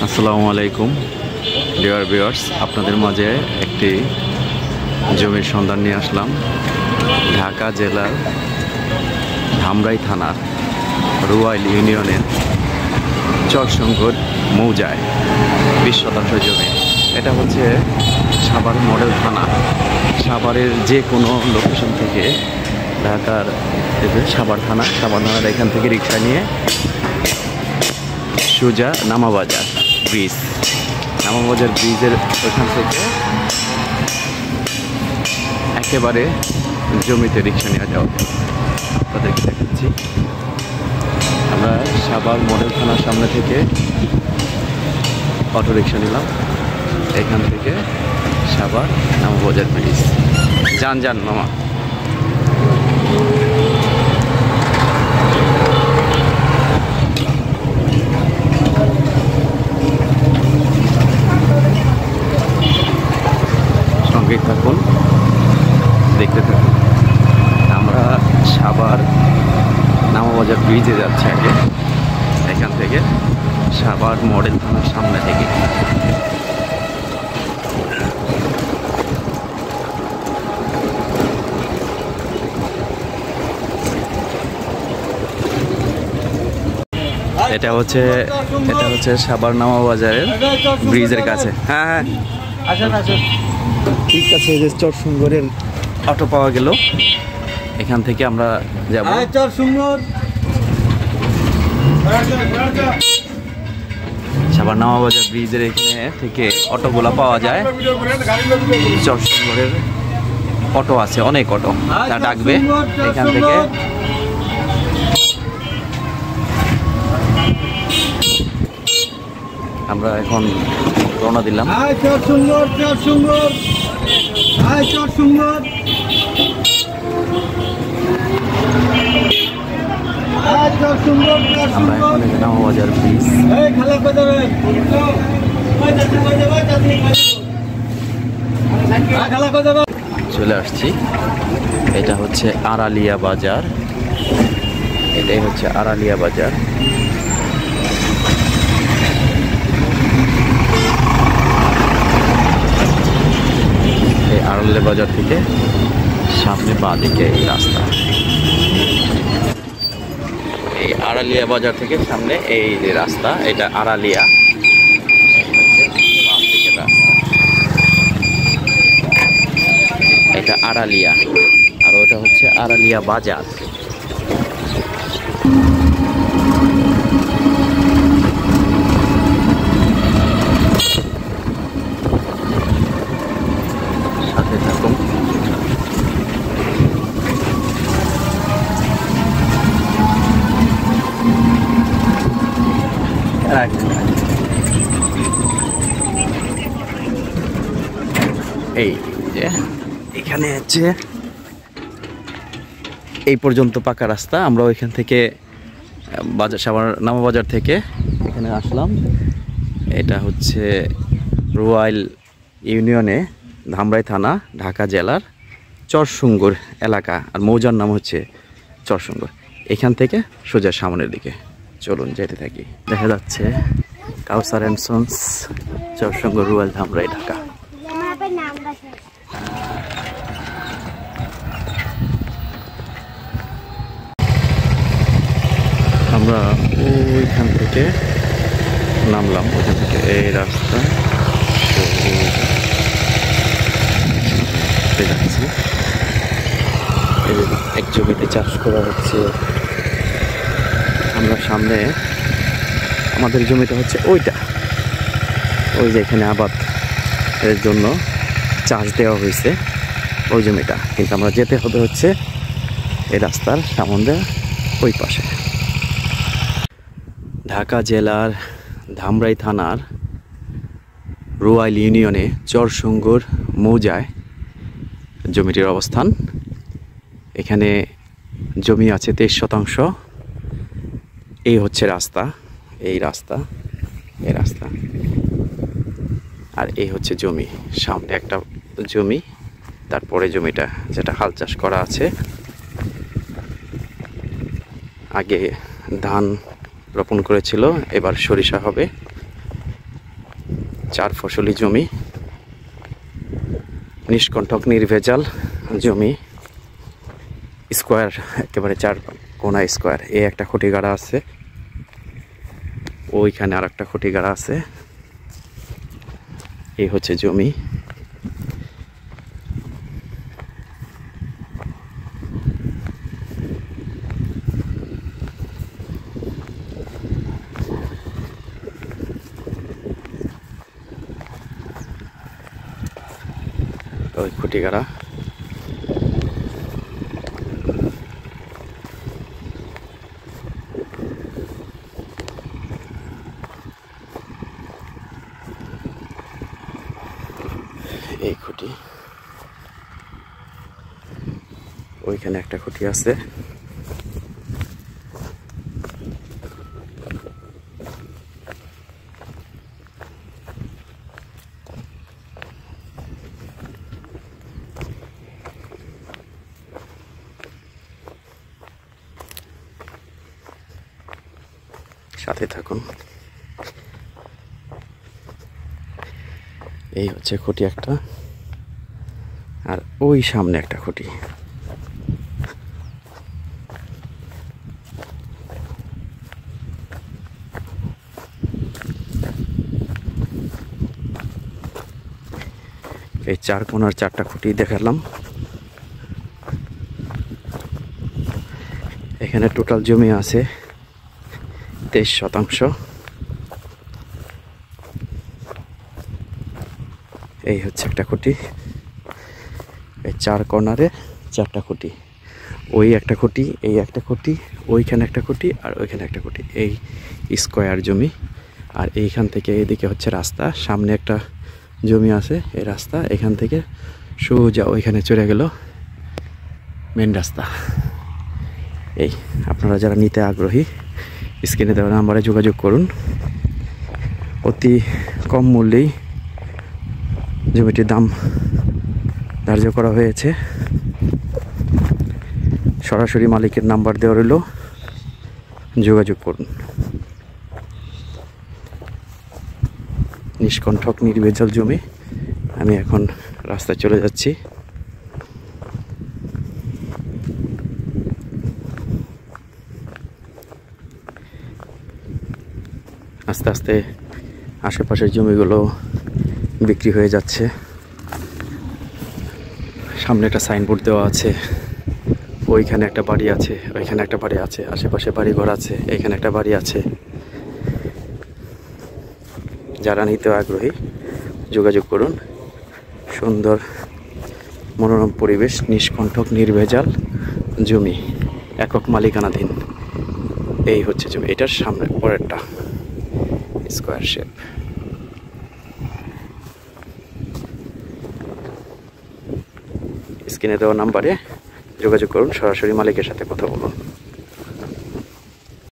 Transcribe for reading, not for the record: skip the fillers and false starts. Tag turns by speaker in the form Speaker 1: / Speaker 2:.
Speaker 1: আসসালামু আলাইকুম dear viewers, আপনাদের মাঝে একটি জমির সন্ধান নিয়ে আসলাম। ঢাকা জেলার ধামরাই থানার রুয়াইল ইউনিয়নের চরসঙ্গর মৌজায় 20 শতাংশ জমি। এটা হচ্ছে সাভার মডেল থানা। সাভারের যে কোনো লোকেশন থেকে ঢাকার সাভার থানার এখান থেকে রিক্সা নিয়ে সোজা নামাবাজার ব্রিজের ওখান থেকে একেবারে জমিতে রিক্সা নিয়ে যাওয়া। আপনাদেরকে দেখাচ্ছি, আমরা সাভার মডেল থানার সামনে থেকে অটো রিক্সা নিলাম, এখান থেকে সাভার নামাবাজার ব্রিজ। যান মামা। সঙ্গে থাকুন, দেখতে থাকুন। আমরা সাভার নামাবাজার ব্রিজে যাচ্ছি আগে, এখান থেকে সাভার মডেল থানার সামনে থেকে। এটা হচ্ছে সাভার নামাবাজারের ব্রিজের কাছে। হ্যাঁ, ঠিক আছে। যে চরসুঙ্গরের অটো পাওয়া গেল, এখান থেকে আমরা যাব সাভার নামাবাজার ব্রিজের এখানে থেকে অটোগুলা পাওয়া যায়। চরসুঙ্গরের অটো আছে, অনেক অটো, তা ডাকবে এখান থেকে। আমরা এখন রওনা দিলাম। আমরা এখন নামাবাজার ব্রিজ চলে আসছি। এটা হচ্ছে আড়ালিয়া বাজার, এটাই হচ্ছে আড়ালিয়া বাজার। এই আড়ালিয়া বাজার থেকে সামনে বাঁ দিকে এই রাস্তা। এই আড়ালিয়া বাজার থেকে সামনে এই যে রাস্তা, এটা আড়ালিয়া, বাম দিকের রাস্তা। এটা আড়ালিয়া, আর ওটা হচ্ছে আড়ালিয়া বাজার। সাথে থাকুন। এই যে এখানে হচ্ছে এই পর্যন্ত পাকা রাস্তা। আমরা ওইখান থেকে সাভার নামাবাজার থেকে এখানে আসলাম। এটা হচ্ছে রুয়াইল ইউনিয়নে ধামরাই থানা, ঢাকা জেলার চরসুঙ্গর এলাকা, আর মৌজার নাম হচ্ছে চরসুঙ্গর। এখান থেকে সোজা সামনের দিকে চলুন যেতে থাকি। দেখা যাচ্ছে কাউসার অ্যান্ড সন্স, চরসুঙ্গর, রুয়াইল, ধামরাই, ঢাকা। আমরা ওইখান থেকে নামলাম, ওইখান থেকে এই রাস্তা যাচ্ছি। এক জমিতে চাষ করা হচ্ছে। আমরা সামনে আমাদের জমিটা হচ্ছে ওইটা, ওই যে এখানে আবাদ এর জন্য চাষ দেওয়া হয়েছে ওই জমিটা, কিন্তু আমরা যেতে হবে হচ্ছে এই রাস্তার সামনে ওই পাশে। ঢাকা জেলার ধামরাই থানার রুয়াইল ইউনিয়নে চরসুঙ্গর মৌজায় জমিটির অবস্থান। এখানে জমি আছে 23 শতাংশ। এই হচ্ছে রাস্তা, এই রাস্তা, আর এই হচ্ছে জমি। সামনে একটা জমি, তারপরে জমিটা যেটা হাল চাষ করা আছে। আগে ধান রোপণ করেছিল, এবার সরিষা হবে। 4 ফসলি জমি, নিষ্কণ্টক নির্ভেজাল জমি, স্কোয়ার একেবারে 4 কোনা স্কোয়ার। এই একটা খুঁটি গাড়া আছে, ওইখানে আর একটা খুঁটি গাড়া আছে। এই হচ্ছে জমি। ওই খুঁটি গাড়া। এই খুঁটি, ওইখানে একটা খুঁটি আছে। সাথে থাকুন। এই হচ্ছে খুঁটি একটা, আর ওই সামনে একটা খুঁটি। এই 4 কোণার 4টা খুঁটি দেখালাম। এখানে টোটাল জমি আছে 23 শতাংশ। এই হচ্ছে একটা খুঁটি। এই 4 কর্নারে 4টা খুঁটি, ওই একটা খুঁটি, এই একটা খুঁটি, ওইখানে একটা খুঁটি, আর ওইখানে একটা খুঁটি। এই স্কোয়ার জমি। আর এইখান থেকে এদিকে হচ্ছে রাস্তা, সামনে একটা জমি আছে। এই রাস্তা এখান থেকে সোজা ওইখানে চলে গেল মেন রাস্তা। এই আপনারা যারা নিতে আগ্রহী স্ক্রিনে দেওয়া নাম্বারে যোগাযোগ করুন। অতি কম মূল্যেই জমিটির দাম ধার্য করা হয়েছে। সরাসরি মালিকের নাম্বার দেওয়া রইল, যোগাযোগ করুন। নিষ্কণ্টক নির্ভেজাল জমি। আমি এখন রাস্তায় চলে যাচ্ছি। আস্তে আস্তে আশেপাশের জমিগুলো বিক্রি হয়ে যাচ্ছে। সামনে একটা সাইনবোর্ড দেওয়া আছে, ওইখানে একটা বাড়ি আছে, ওইখানে একটা বাড়ি আছে, আশেপাশে বাড়ি ঘর আছে, এইখানে একটা বাড়ি আছে। যারা নিতে আগ্রহী যোগাযোগ করুন। সুন্দর মনোরম পরিবেশ, নিষ্কণ্টক নির্ভেজাল জমি, একক মালিকানাধীন। এই হচ্ছে জমি। এটার সামনে পরেরটা স্কোয়ার শেপ। স্ক্রিনে দেওয়া নাম্বারে যোগাযোগ করুন, সরাসরি মালিকের সাথে কথা বলুন।